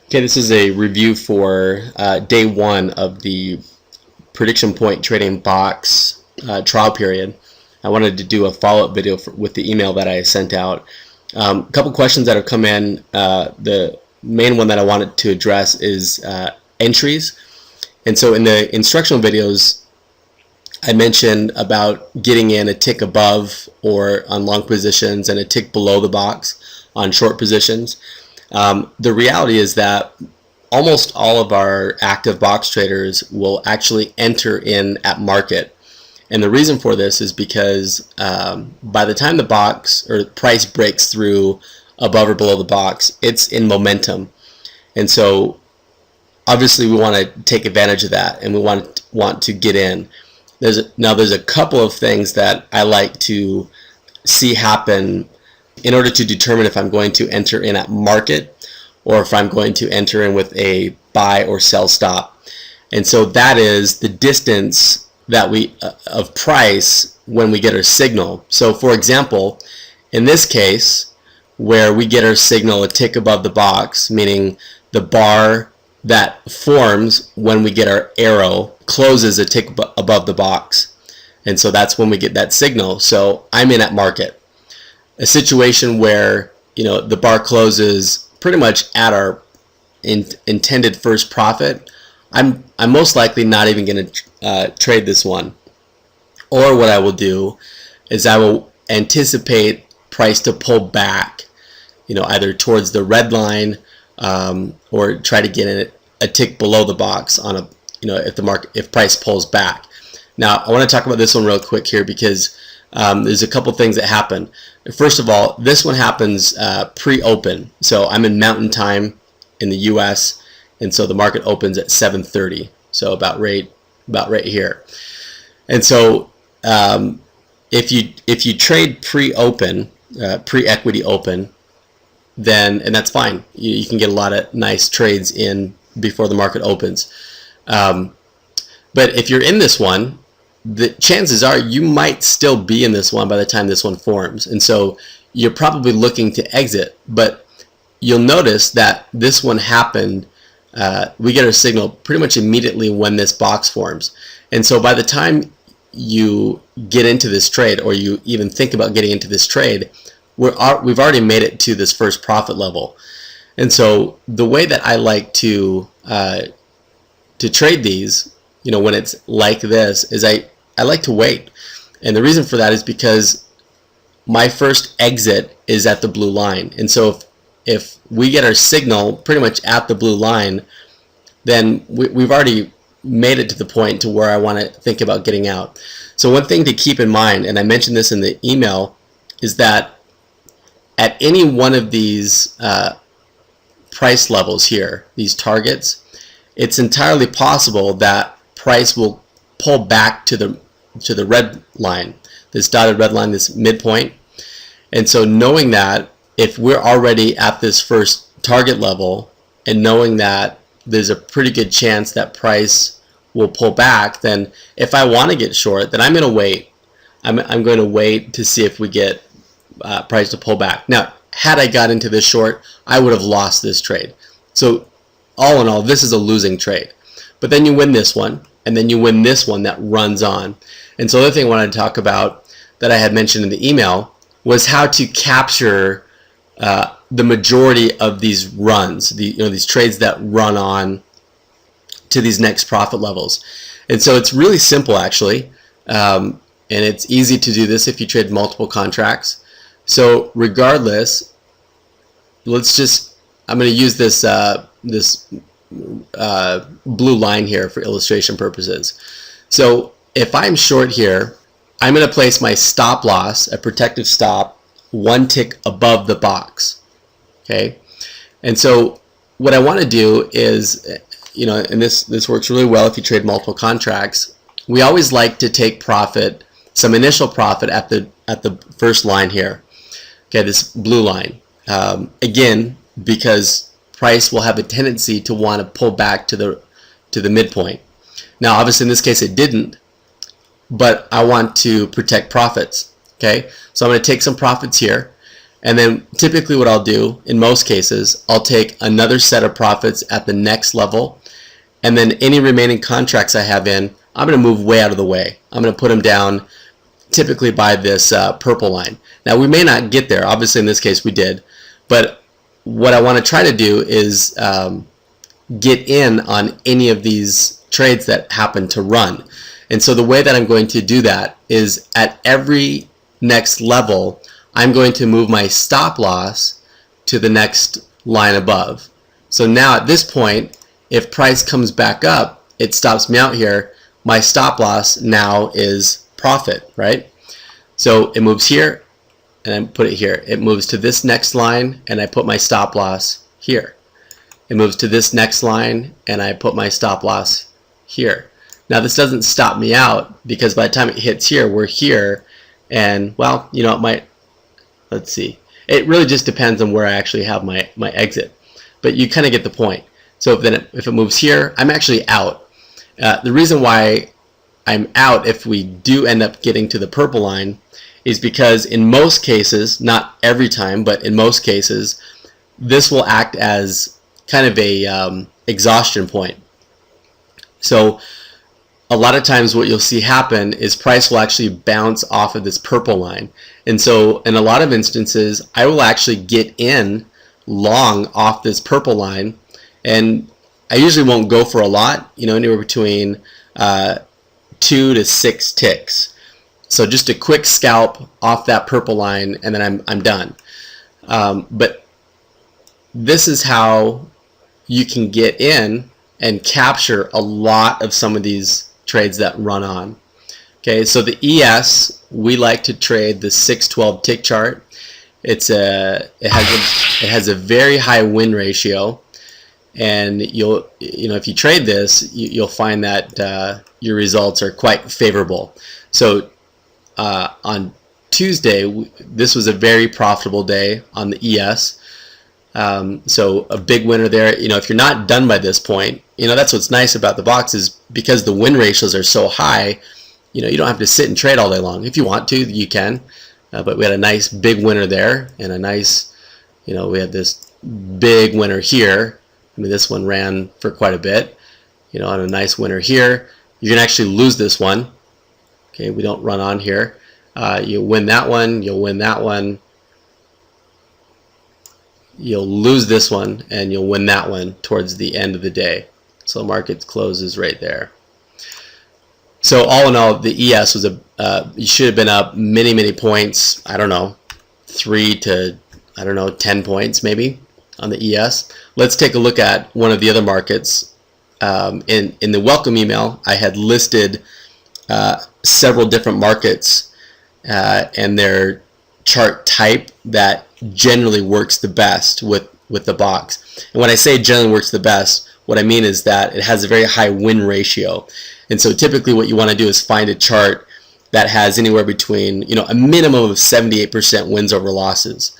Okay, this is a review for day one of the prediction point trading box trial period. I wanted to do a follow-up video with the email that I sent out. A couple questions that have come in. The main one that I wanted to address is entries. And so in the instructional videos, I mentioned about getting in a tick above or on long positions and a tick below the box on short positions. The reality is that almost all of our active box traders will actually enter in at market. And the reason for this is because by the time the box or price breaks through above or below the box, it's in momentum. And so obviously we want to take advantage of that, and we want to get in. There's a couple of things that I like to see happen in order to determine if I'm going to enter in at market or if I'm going to enter in with a buy or sell stop. And so that is the distance that of price when we get our signal. So for example, in this case, where we get our signal a tick above the box, meaning the bar that forms when we get our arrow closes a tick above the box. And so that's when we get that signal. So I'm in at market. A situation where the bar closes pretty much at our intended first profit, I'm most likely not even going to trade this one. Or what I will do is I will anticipate price to pull back, either towards the red line or try to get in a tick below the box on a if price pulls back. Now I want to talk about this one real quick here because there's a couple things that happen. First of all, this one happens pre-open. So I'm in Mountain Time in the U.S. and so the market opens at 7:30. So about right here. And so if you trade pre-open, pre-equity open, then and that's fine. You can get a lot of nice trades in before the market opens. But if you're in this one, the chances are you might still be in this one by the time this one forms, and so you're probably looking to exit. But you'll notice that this one happened, we get our signal pretty much immediately when this box forms, and so by the time you get into this trade or you even think about getting into this trade, we've already made it to this first profit level. And so the way that I like to trade these, when it's like this, is I like to wait. And the reason for that is because my first exit is at the blue line. And so if we get our signal pretty much at the blue line, then we've already made it to the point to where I want to think about getting out. So one thing to keep in mind, and I mentioned this in the email, is that at any one of these price levels here, these targets, it's entirely possible that price will pull back to the red line, this dotted red line, this midpoint. And so knowing that if we're already at this first target level and knowing that there's a pretty good chance that price will pull back, then if I want to get short, then I'm going to wait. I'm going to wait to see if we get price to pull back. Now, had I got into this short, I would have lost this trade. So all in all, this is a losing trade. But then you win this one, and then you win this one that runs on. And so the other thing I wanted to talk about that I had mentioned in the email was how to capture the majority of these runs, these trades that run on to these next profit levels. And so it's really simple, actually, and it's easy to do this if you trade multiple contracts. So regardless, I'm going to use this blue line here for illustration purposes. So if I'm short here, I'm going to place my stop loss, a protective stop, one tick above the box. Okay, and so what I want to do is, and this works really well if you trade multiple contracts. We always like to take profit, some initial profit at the first line here. Okay, this blue line. Again, because price will have a tendency to want to pull back to the midpoint. Now, obviously, in this case, it didn't, but I want to protect profits. Okay, so I'm going to take some profits here, And then typically what I'll do in most cases, I'll take another set of profits at the next level, and then any remaining contracts I have in, I'm going to move way out of the way. I'm going to put them down typically by this purple line. Now we may not get there, obviously in this case we did, but what I want to try to do is get in on any of these trades that happen to run. And so the way that I'm going to do that is at every next level, I'm going to move my stop loss to the next line above. So now at this point, if price comes back up, it stops me out here. My stop loss now is profit, right? So it moves here, and I put it here. It moves to this next line, and I put my stop loss here. It moves to this next line, and I put my stop loss here. Now this doesn't stop me out, because by the time it hits here, we're here, and well, you know, it might, let's see. It really just depends on where I actually have my exit, but you kind of get the point. So if it moves here, I'm actually out. The reason why I'm out if we do end up getting to the purple line is because in most cases, not every time, but in most cases, this will act as kind of a exhaustion point. So a lot of times what you'll see happen is price will actually bounce off of this purple line. And so in a lot of instances, I will actually get in long off this purple line, and I usually won't go for a lot, you know, anywhere between 2 to 6 ticks. So just a quick scalp off that purple line, and then I'm done. But this is how you can get in and capture a lot of some of these trades that run on. Okay, so the ES, we like to trade the 612 tick chart. It has a very high win ratio, and if you trade this, you'll find that your results are quite favorable. So on Tuesday, this was a very profitable day on the ES. So a big winner there. You know, if you're not done by this point, you know, that's what's nice about the box, is because the win ratios are so high, you know, you don't have to sit and trade all day long. If you want to, you can. But we had a nice big winner there, and a nice, you know, we had this big winner here. I mean, this one ran for quite a bit, you know, and a nice winner here. You're going to actually lose this one. Okay, we don't run on here. You win that one, you'll win that one. You'll lose this one, and you'll win that one towards the end of the day. So the market closes right there. So all in all, the ES was you should have been up many points. I don't know, 3 to 10 points maybe on the ES. Let's take a look at one of the other markets. In the welcome email, I had listed several different markets and their chart type that generally works the best with the box. And when I say generally works the best, what I mean is that it has a very high win ratio. And so typically what you want to do is find a chart that has anywhere between, you know, a minimum of 78% wins over losses.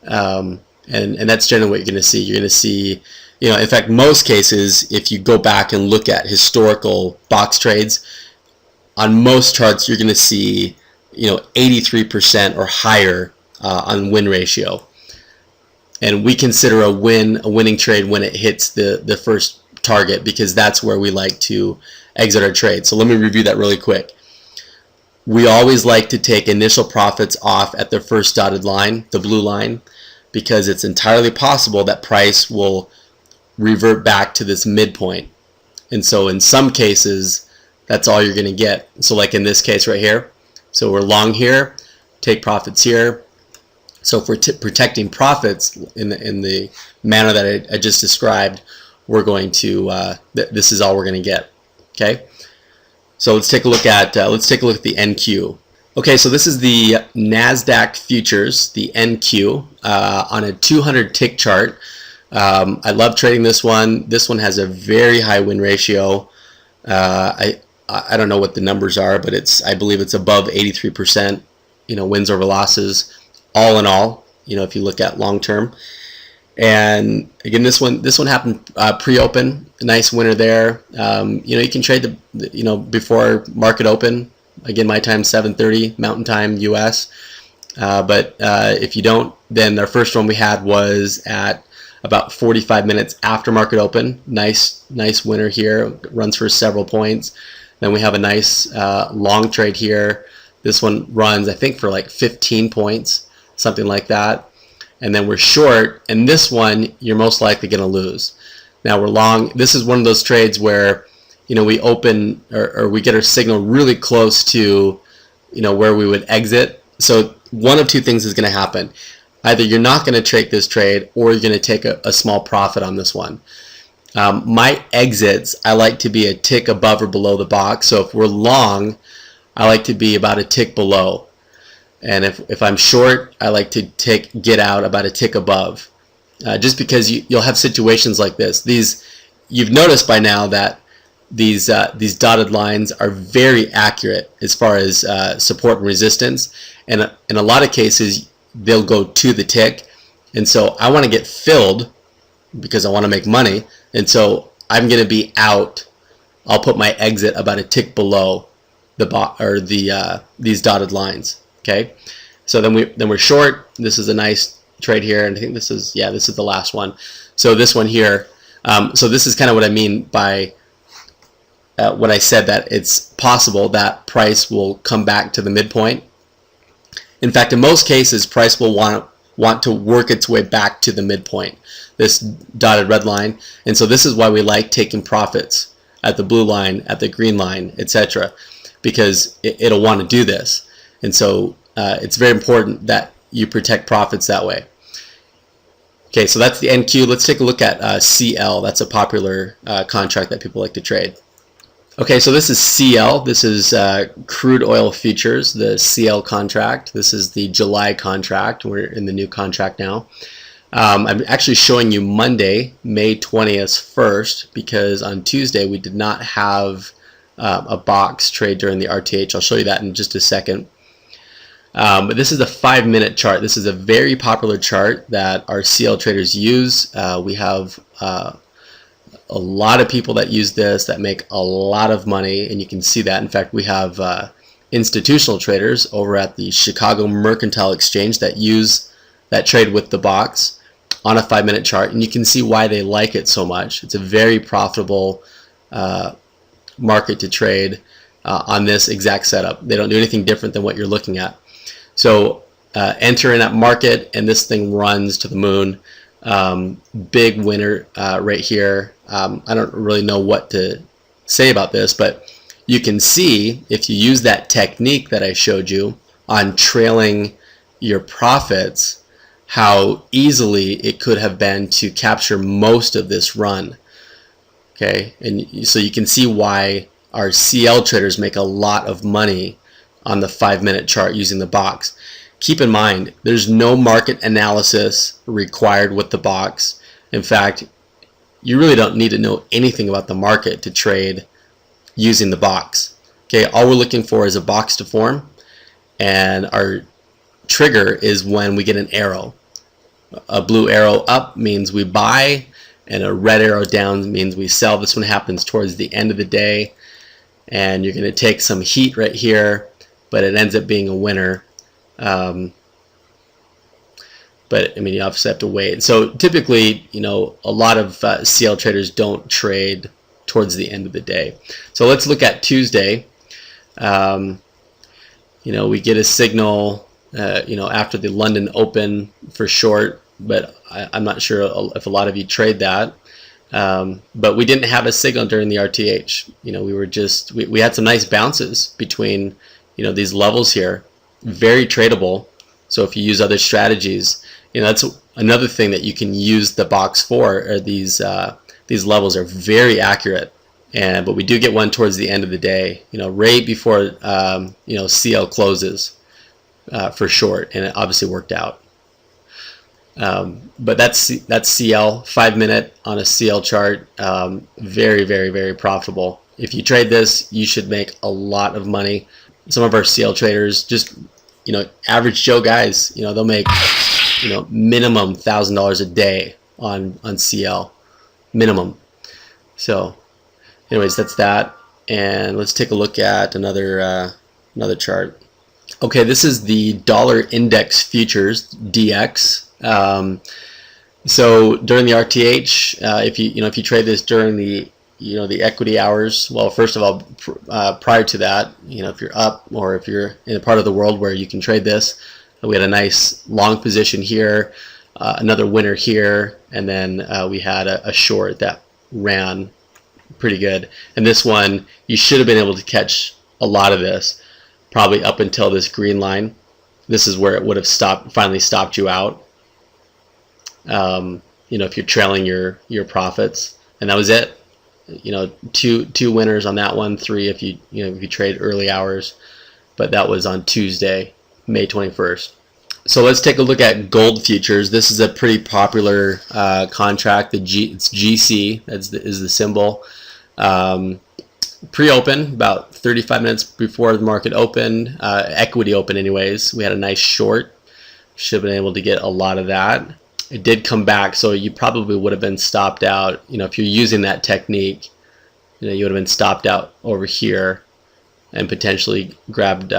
And that's generally what you're going to see. You're going to see, you know, in fact, most cases, if you go back and look at historical box trades, on most charts, you're going to see, you know, 83% or higher on win ratio. And we consider a winning trade when it hits the first target, because that's where we like to exit our trade. So let me review that really quick. We always like to take initial profits off at the first dotted line, the blue line, because it's entirely possible that price will revert back to this midpoint. And so in some cases, that's all you're going to get. So like in this case right here, so we're long here, take profits here. So if we're protecting profits in the manner that I just described, we're going to this is all we're going to get. Okay, so let's take a look at the NQ. Okay, so this is the NASDAQ futures, the NQ, on a 200 tick chart. I love trading this one. This one has a very high win ratio. I don't know what the numbers are, but I believe it's above 83%. You know, wins over losses. All in all, you know, if you look at long term. And again, this one happened pre-open. A nice winner there. You know, you can trade before market open. Again, my time 7:30 Mountain Time US. But if you don't, then our first one we had was at about 45 minutes after market open. Nice winner here, runs for several points. Then we have a nice long trade here. This one runs, I think, for like 15 points, something like that. And then we're short, and this one you're most likely going to lose. Now we're long. This is one of those trades where, you know, we open or we get our signal really close to, you know, where we would exit. So one of two things is going to happen. Either you're not going to take this trade, or you're going to take a small profit on this one. My exits, I like to be a tick above or below the box. So if we're long, I like to be about a tick below. And if I'm short, I like to get out about a tick above. Just because you'll have situations like this. You've noticed by now that these dotted lines are very accurate as far as support and resistance. And in a lot of cases, they'll go to the tick. And so I want to get filled because I want to make money. And so I'm going to be out. I'll put my exit about a tick below these dotted lines. Okay, so then we're short. This is a nice trade here, and I think this is the last one. So this one here. So this is kind of what I mean by when I said that it's possible that price will come back to the midpoint. In fact, in most cases, price will want to work its way back to the midpoint, this dotted red line. And so this is why we like taking profits at the blue line, at the green line, etc., because it'll want to do this. And so it's very important that you protect profits that way. Okay, so that's the NQ. Let's take a look at CL. That's a popular contract that people like to trade. Okay, so this is CL. This is crude oil futures, the CL contract. This is the July contract. We're in the new contract now. I'm actually showing you Monday, May 20th first, because on Tuesday we did not have a box trade during the RTH. I'll show you that in just a second. But this is a 5-minute chart. This is a very popular chart that our CL traders use. We have a lot of people that use this that make a lot of money, and you can see that. In fact, we have institutional traders over at the Chicago Mercantile Exchange that use that trade with the box on a 5-minute chart, and you can see why they like it so much. It's a very profitable market to trade on this exact setup. They don't do anything different than what you're looking at. So enter in that market, and this thing runs to the moon. Big winner right here. I don't really know what to say about this, but you can see if you use that technique that I showed you on trailing your profits, how easily it could have been to capture most of this run. Okay, and so you can see why our CL traders make a lot of money on the 5-minute chart using the box. Keep in mind, there's no market analysis required with the box. In fact, you really don't need to know anything about the market to trade using the box. Okay, all we're looking for is a box to form, and our trigger is when we get an arrow. A blue arrow up means we buy, and a red arrow down means we sell. This one happens towards the end of the day, and you're going to take some heat right here, but it ends up being a winner. But I mean, you obviously have to wait. So typically, you know, a lot of CL traders don't trade towards the end of the day. So let's look at Tuesday. You know, we get a signal, you know, after the London Open for short, but I'm not sure if a lot of you trade that. But we didn't have a signal during the RTH. You know, we had some nice bounces between, you know, these levels here. Very tradable. So if you use other strategies, you know, that's another thing that you can use the box for. Or these levels are very accurate, but we do get one towards the end of the day, you know, right before you know, CL closes for short, and it obviously worked out. But that's CL 5-minute on a CL chart. Very, very, very profitable. If you trade this, you should make a lot of money. Some of our CL traders, just, you know, average Joe guys, you know, they'll make, you know, minimum $1,000 a day on CL, minimum. So anyways, that's that, and let's take a look at another chart. Okay, this is the dollar index futures DX. So during the RTH, if you trade this during the equity hours, well, first of all, prior to that, if you're up or if you're in a part of the world where you can trade this, we had a nice long position here, another winner here, and then we had a short that ran pretty good. And this one, you should have been able to catch a lot of this, probably up until this green line. This is where it would have finally stopped you out. If you're trailing your profits, and that was it. Two winners on that one, three if you trade early hours, but that was on Tuesday, May 21st. So let's take a look at gold futures. This is a pretty popular contract. It's GC is the symbol. Pre-open, about 35 minutes before the market opened, equity open anyways, we had a nice short. Should have been able to get a lot of that. It did come back, so you probably would have been stopped out. If you're using that technique, you would have been stopped out over here and potentially grabbed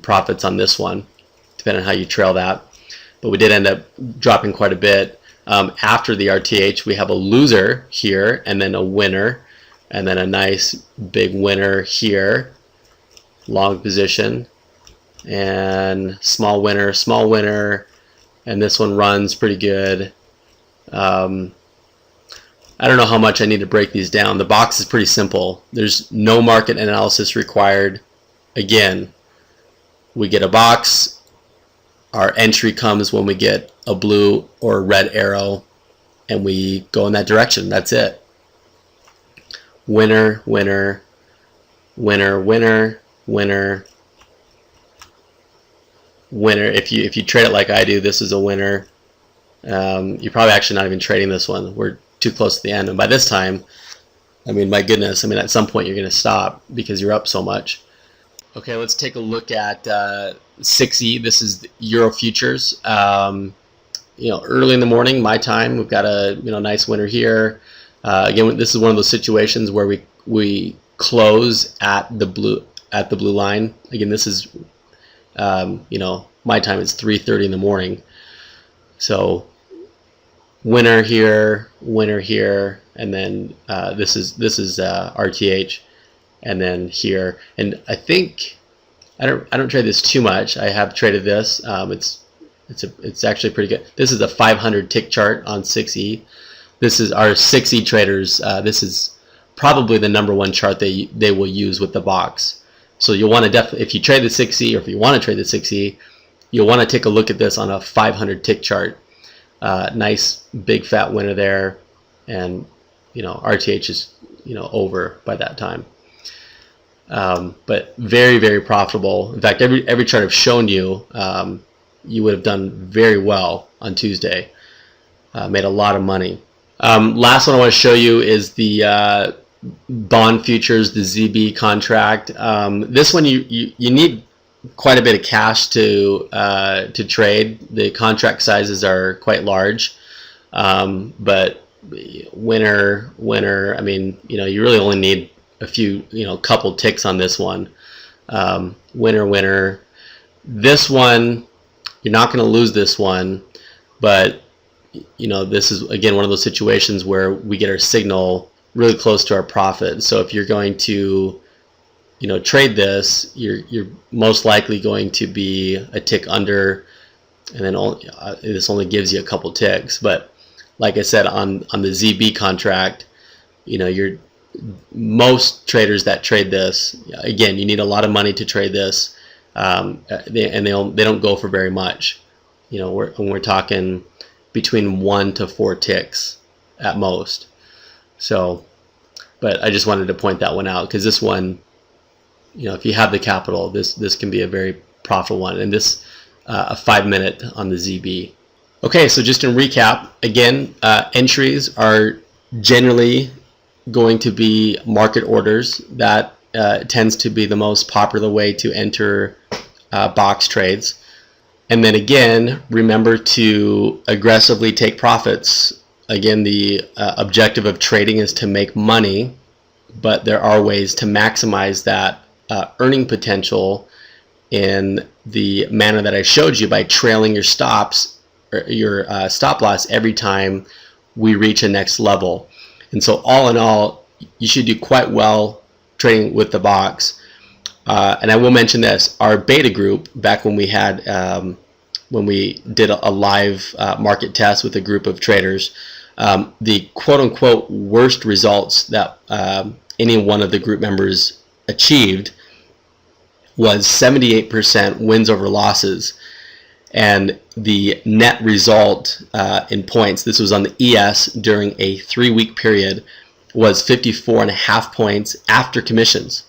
profits on this one, depending on how you trail that. But we did end up dropping quite a bit. After the RTH, we have a loser here and then a winner, and then a nice big winner here, long position, and small winner, and this one runs pretty good. I don't know how much I need to break these down. The box is pretty simple. There's no market analysis required. Again, we get a box. Our entry comes when we get a blue or red arrow, and we go in that direction. That's it. Winner, winner, winner, winner, winner, winner. If you trade it like I do, this is a winner. You're probably actually not even trading this one. We're too close to the end, and by this time, my goodness, at some point you're going to stop because you're up so much. Okay, let's take a look at 6E. This is Euro futures. Early in the morning, my time, we've got a nice winner here. Again, this is one of those situations where we close at the blue line. Again, this is my time is 3:30 in the morning. So winner here, and then this is RTH, and then here. And I think I don't trade this too much. I have traded this. It's actually pretty good. This is a 500 tick chart on 6E. This is our 6E traders. This is probably the #1 chart they will use with the box. So you'll want to definitely, if you trade the 6E, or if you want to trade the 6E, you'll want to take a look at this on a 500 tick chart. Nice big fat winner there, and RTH is over by that time. But very, very profitable. In fact, every chart I've shown you, you would have done very well on Tuesday. Made a lot of money. Last one I want to show you is the bond futures, the ZB contract. This one you need quite a bit of cash to trade. The contract sizes are quite large, but winner. You really only need a few, couple ticks on this one. Winner. This one, you're not going to lose this one, but this is again one of those situations where we get our signal really close to our profit. So if you're going to trade this, you're most likely going to be a tick under, and then this only gives you a couple ticks. But like I said, on the ZB contract, most traders that trade this, again, you need a lot of money to trade this, and they don't go for very much. We're talking between 1 to 4 ticks at most. So, but I just wanted to point that one out, because this one, if you have the capital, this can be a very profitable one, and this a 5-minute on the ZB. Okay, so just in recap, again, entries are generally going to be market orders. That tends to be the most popular way to enter box trades. And then again, remember to aggressively take profits. Again, the objective of trading is to make money, but there are ways to maximize that earning potential in the manner that I showed you by trailing your stops, or your stop loss every time we reach a next level. And so all in all, you should do quite well trading with the box. And I will mention this, our beta group, back when we had when we did a live market test with a group of traders, the quote-unquote worst results that any one of the group members achieved was 78% wins over losses, and the net result in points, this was on the ES during a 3-week period, was 54.5 points after commissions.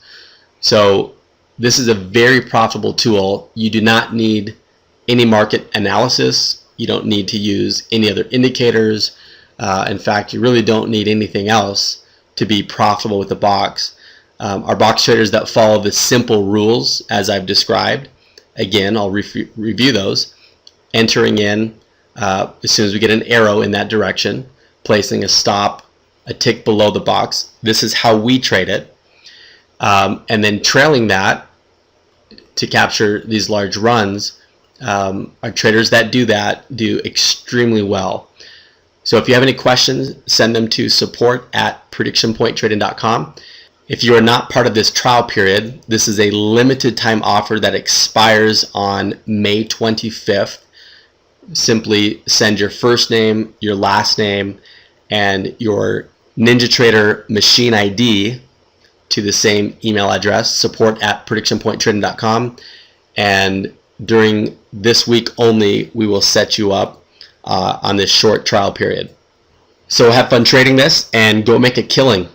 So this is a very profitable tool. You do not need any market analysis. You don't need to use any other indicators. In fact, you really don't need anything else to be profitable with the box. Our box traders that follow the simple rules as I've described, again, I'll review those, entering in as soon as we get an arrow in that direction, placing a stop a tick below the box. This is how we trade it. And then trailing that to capture these large runs. Our traders that do that do extremely well. So if you have any questions, send them to support@predictionpointtrading.com. If you are not part of this trial period, this is a limited time offer that expires on May 25th. Simply send your first name, your last name, and your NinjaTrader machine ID to the same email address, support@predictionpointtrading.com, and during this week only, we will set you up on this short trial period. So have fun trading this and go make a killing.